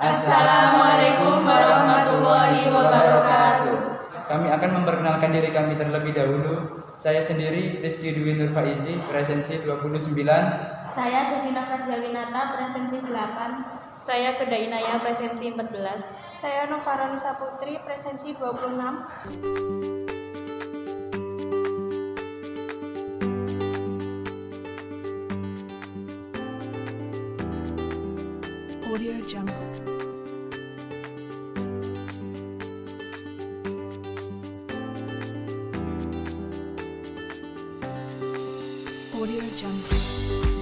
Assalamualaikum warahmatullahi wabarakatuh. Kami akan memperkenalkan diri kami terlebih dahulu. Saya sendiri Rizky Dwi Nur Faizi, presensi 29. Saya Devina Fardiawinata, presensi 8. Saya Firda Inaya, presensi 14. Saya Novara Nisa Putri, presensi 26. Audio Jungle. Audio Jungle.